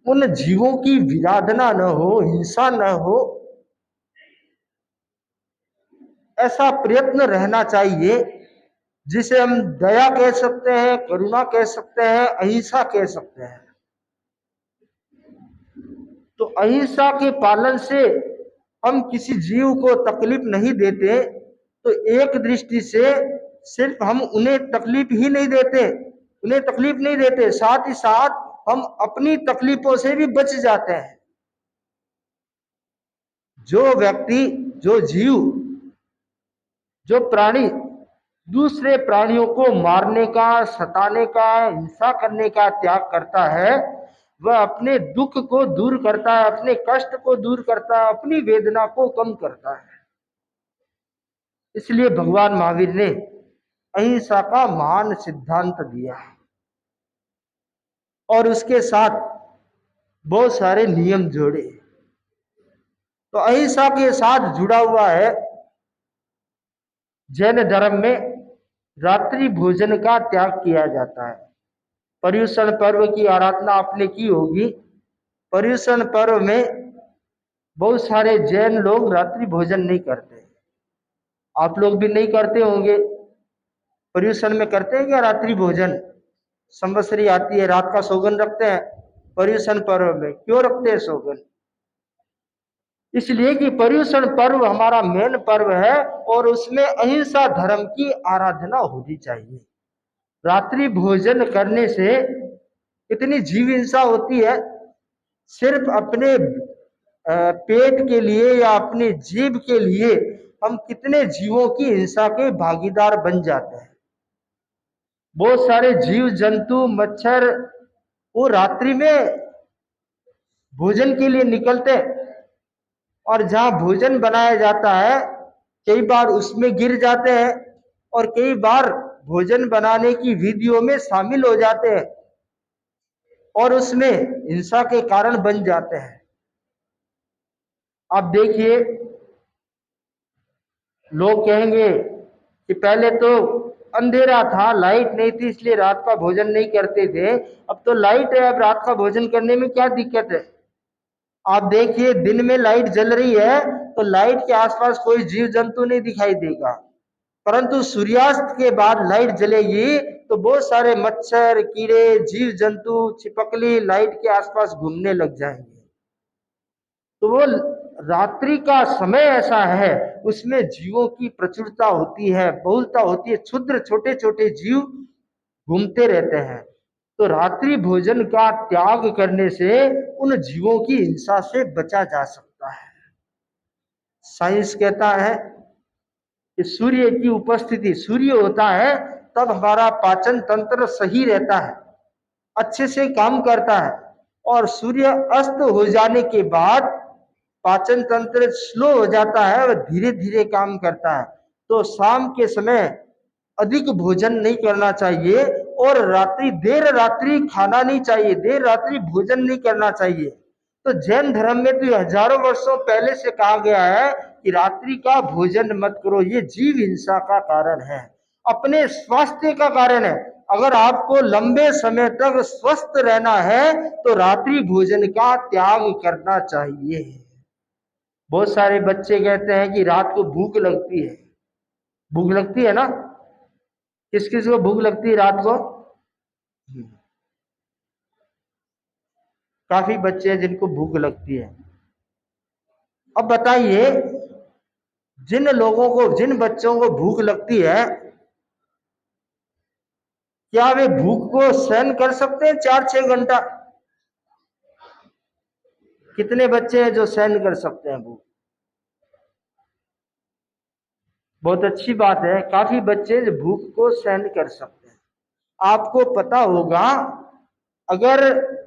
उन जीवों की विराधना न हो, हिंसा न हो, ऐसा प्रयत्न रहना चाहिए, जिसे हम दया कह सकते हैं, करुणा कह सकते हैं, अहिंसा कह सकते हैं। तो अहिंसा के पालन से हम किसी जीव को तकलीफ नहीं देते, तो एक दृष्टि से सिर्फ हम उन्हें तकलीफ ही नहीं देते, उन्हें तकलीफ नहीं देते, साथ ही साथ हम अपनी तकलीफों से भी बच जाते हैं। जो व्यक्ति, जो जीव, जो प्राणी दूसरे प्राणियों को मारने का, सताने का, हिंसा करने का त्याग करता है, वह अपने दुख को दूर करता है, अपने कष्ट को दूर करता है, अपनी वेदना को कम करता है। इसलिए भगवान महावीर ने अहिंसा का महान सिद्धांत दिया है और उसके साथ बहुत सारे नियम जोड़े। तो अहिंसा के साथ जुड़ा हुआ है जैन धर्म में रात्रि भोजन का त्याग किया जाता है। पर्युषण पर्व की आराधना आपने की होगी। पर्युषण पर्व में बहुत सारे जैन लोग रात्रि भोजन नहीं करते। आप लोग भी नहीं करते होंगे। पर्युषण में करते हैं क्या रात्रि भोजन? संवत्सरी आती है, रात का सौगन रखते हैं। पर्युषण पर्व में क्यों रखते हैं सौगन? इसलिए कि पर्युषण पर्व हमारा मेन पर्व है और उसमें अहिंसा धर्म की आराधना होनी चाहिए। रात्रि भोजन करने से कितनी जीव हिंसा होती है। सिर्फ अपने पेट के लिए या अपने जीव के लिए हम कितने जीवों की हिंसा के भागीदार बन जाते हैं। बहुत सारे जीव जंतु, मच्छर, वो रात्रि में भोजन के लिए निकलते और जहां भोजन बनाया जाता है कई बार उसमें गिर जाते हैं और कई बार भोजन बनाने की विधियों में शामिल हो जाते हैं और उसमें हिंसा के कारण बन जाते हैं। आप देखिए, लोग कहेंगे कि पहले तो अंधेरा था, लाइट नहीं थी, इसलिए रात का भोजन नहीं करते थे। अब तो लाइट है, अब रात का भोजन करने में क्या दिक्कत है? आप देखिए, दिन में लाइट जल रही है तो लाइट के आसपास कोई जीव जंतु नहीं दिखाई देगा, परंतु सूर्यास्त के बाद लाइट जलेगी तो बहुत सारे मच्छर, कीड़े, जीव जंतु, छिपकली लाइट के आसपास घूमने लग जाएंगे। तो वो रात्रि का समय ऐसा है, उसमें जीवों की प्रचुरता होती है, बहुलता होती है, क्षुद्र छोटे छोटे जीव घूमते रहते हैं। तो रात्रि भोजन का त्याग करने से उन जीवों की हिंसा से बचा जा सकता है। साइंस कहता है कि सूर्य की उपस्थिति, सूर्य होता है तब हमारा पाचन तंत्र सही रहता है, अच्छे से काम करता है, और सूर्य अस्त हो जाने के बाद पाचन तंत्र स्लो हो जाता है, वह धीरे धीरे काम करता है। तो शाम के समय अधिक भोजन नहीं करना चाहिए और देर रात्रि खाना नहीं चाहिए, देर रात्रि भोजन नहीं करना चाहिए। तो जैन धर्म में तो हजारों वर्षों पहले से कहा गया है कि रात्रि का भोजन मत करो, ये जीव हिंसा का कारण है, अपने स्वास्थ्य का कारण है। अगर आपको लंबे समय तक स्वस्थ रहना है तो रात्रि भोजन का त्याग करना चाहिए। बहुत सारे बच्चे कहते हैं कि रात को भूख लगती है। भूख लगती है ना? किस किस को भूख लगती है रात को? काफी बच्चे हैं जिनको भूख लगती है। अब बताइए, जिन लोगों को, जिन बच्चों को भूख लगती है, क्या वे भूख को सहन कर सकते हैं 4-6 घंटा? कितने बच्चे हैं जो सहन कर सकते हैं भूख? बहुत अच्छी बात है, काफी बच्चे भूख को सहन कर सकते हैं। आपको पता होगा, अगर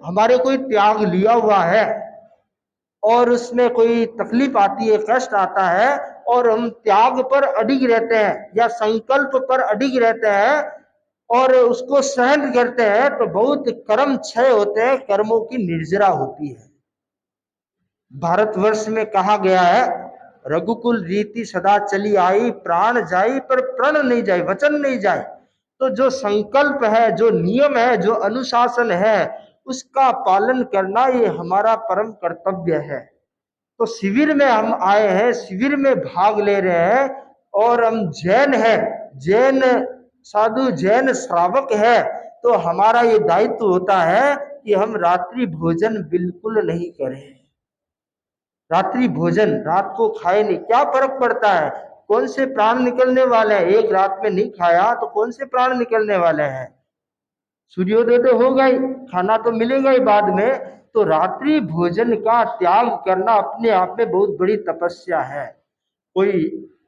हमारे कोई त्याग लिया हुआ है और उसमें कोई तकलीफ आती है, कष्ट आता है, और हम त्याग पर अडिग रहते हैं या संकल्प पर अडिग रहते हैं और उसको सहन करते हैं, तो बहुत कर्म क्षय होते हैं, कर्मों की निर्जरा होती है। भारतवर्ष में कहा गया है, रघुकुल रीति सदा चली आई, प्राण जाई पर प्रण नहीं जाए, वचन नहीं जाए। तो जो संकल्प है, जो नियम है, जो अनुशासन है, उसका पालन करना ये हमारा परम कर्तव्य है। तो शिविर में हम आए हैं, शिविर में भाग ले रहे हैं और हम जैन हैं, जैन साधु, जैन श्रावक है, तो हमारा ये दायित्व होता है कि हम रात्रि भोजन बिल्कुल नहीं करें। रात्रि भोजन रात को खाए नहीं, क्या फर्क पड़ता है, कौन से प्राण निकलने वाले हैं। एक रात में नहीं खाया तो कौन से प्राण निकलने वाले हैं। सूर्योदय तो होगा ही, खाना तो मिलेगा ही बाद में। तो रात्रि भोजन का त्याग करना अपने आप में बहुत बड़ी तपस्या है। कोई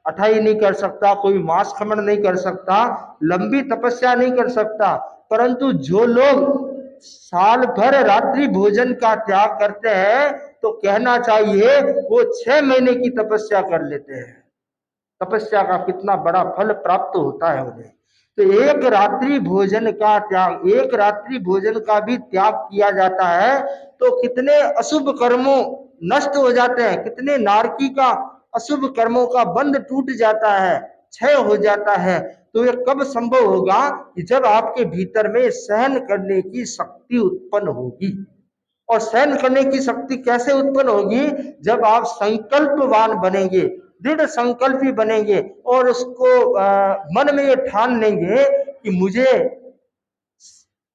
अठाई नहीं कर सकता, कोई मांस खमन नहीं कर सकता, लंबी तपस्या नहीं कर सकता, परंतु जो लोग साल भर रात्रि भोजन का त्याग करते हैं तो कहना चाहिए वो 6 महीने की तपस्या कर लेते हैं। तपस्या का कितना बड़ा फल प्राप्त होता है उन्हें। तो एक रात्रि भोजन का त्याग, एक रात्रि भोजन का भी त्याग किया जाता है तो कितने अशुभ कर्मों नष्ट हो जाते हैं, कितने नारकी का अशुभ कर्मों का बंध टूट जाता है, क्षय हो जाता है। तो ये कब संभव होगा कि जब आपके भीतर में सहन करने की शक्ति उत्पन्न होगी। और सहन करने की शक्ति कैसे उत्पन्न होगी, जब आप संकल्पवान बनेंगे, दृढ़ संकल्पी बनेंगे और उसको मन में ये ठान लेंगे कि मुझे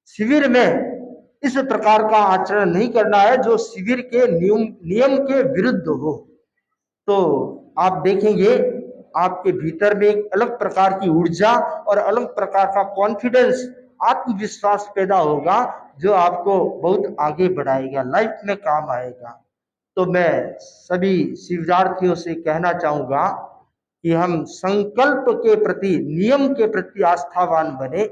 शिविर में इस प्रकार का आचरण नहीं करना है जो शिविर के नियम के विरुद्ध हो। तो आप देखेंगे आपके भीतर में एक अलग प्रकार की ऊर्जा और अलग प्रकार का कॉन्फिडेंस, आत्मविश्वास पैदा होगा जो आपको बहुत आगे बढ़ाएगा, लाइफ में काम आएगा। तो मैं सभी शिवरार्थियों से कहना चाहूंगा कि हम संकल्प के प्रति, नियम के प्रति आस्थावान बने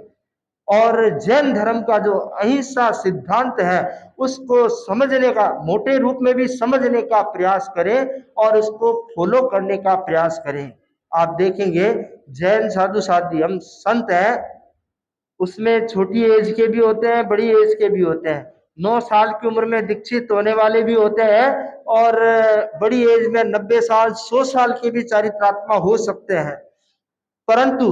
और जैन धर्म का जो अहिंसा सिद्धांत है उसको समझने का, मोटे रूप में भी समझने का प्रयास करें और उसको फॉलो करने का प्रयास करें। आप देखेंगे जैन साधु साध्वी, हम संत हैं, उसमें छोटी एज के भी होते हैं, बड़ी एज के भी होते हैं। 9 साल की उम्र में दीक्षित होने वाले भी होते हैं और बड़ी एज में 90 साल 100 साल के भी चारित्रात्मा हो सकते हैं। परंतु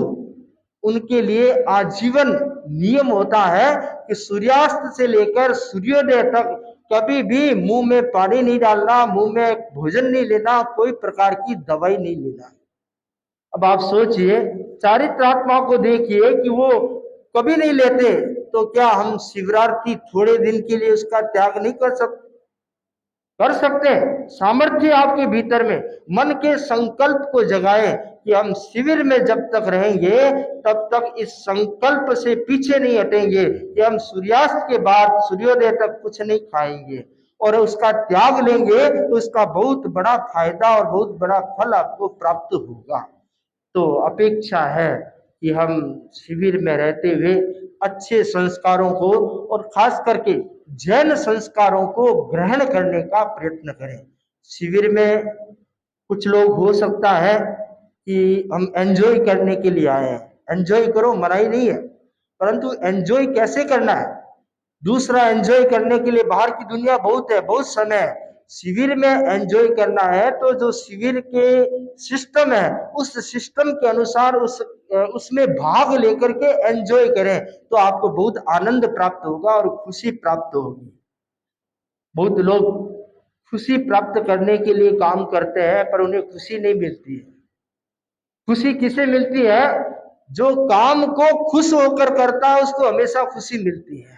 उनके लिए आजीवन नियम होता है कि सूर्यास्त से लेकर सूर्योदय तक कभी भी मुंह में पानी नहीं डालना, मुंह में भोजन नहीं लेना, कोई प्रकार की दवाई नहीं लेना। अब आप सोचिए, चारित्रात्मा को देखिए कि वो कभी नहीं लेते, तो क्या हम शिवरार्थी थोड़े दिन के लिए उसका त्याग नहीं कर सकते? कर सकते हैं। सामर्थ्य आपके भीतर में, मन के संकल्प को जगाए कि हम शिविर में जब तक रहेंगे तब तक इस संकल्प से पीछे नहीं हटेंगे कि हम सूर्यास्त के बाद सूर्योदय तक कुछ नहीं खाएंगे, और उसका त्याग लेंगे तो उसका बहुत बड़ा फायदा और बहुत बड़ा फल आपको प्राप्त होगा। तो अपेक्षा है कि हम शिविर में रहते हुए अच्छे संस्कारों को और खास करके जैन संस्कारों को ग्रहण करने का प्रयत्न करें। शिविर में कुछ लोग हो सकता है कि हम एंजॉय करने के लिए आए हैं, एंजॉय करो, मनाही नहीं है, परंतु एंजॉय कैसे करना है। दूसरा एंजॉय करने के लिए बाहर की दुनिया बहुत है, बहुत समय है। शिविर में एंजॉय करना है तो जो शिविर के सिस्टम है उस सिस्टम के अनुसार उसमें भाग लेकर के एंजॉय करें तो आपको बहुत आनंद प्राप्त होगा और खुशी प्राप्त होगी। बहुत लोग खुशी प्राप्त करने के लिए काम करते हैं पर उन्हें खुशी नहीं मिलती है। खुशी किसे मिलती है? जो काम को खुश होकर करता है उसको हमेशा खुशी मिलती है।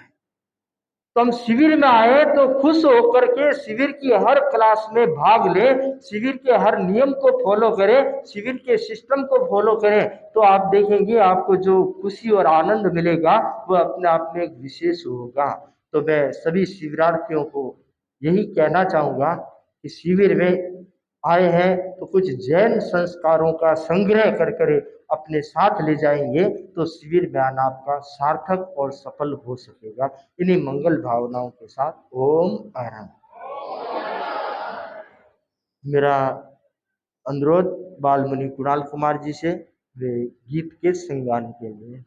तो हम शिविर में आए तो खुश होकर के शिविर की हर क्लास में भाग ले, शिविर के हर नियम को फॉलो करें, शिविर के सिस्टम को फॉलो करें, तो आप देखेंगे आपको जो खुशी और आनंद मिलेगा वो अपने आप में एक विशेष होगा। तो मैं सभी शिविरार्थियों को यही कहना चाहूंगा कि शिविर में आए हैं तो कुछ जैन संस्कारों का संग्रह कर करे अपने साथ ले जाएंगे तो शिविर में आना आपका सार्थक और सफल हो सकेगा। इन्हीं मंगल भावनाओं के साथ ओम अरहम। मेरा अनुरोध बाल मुनि कुणाल कुमार जी से वे गीत के सिंगान के लिए।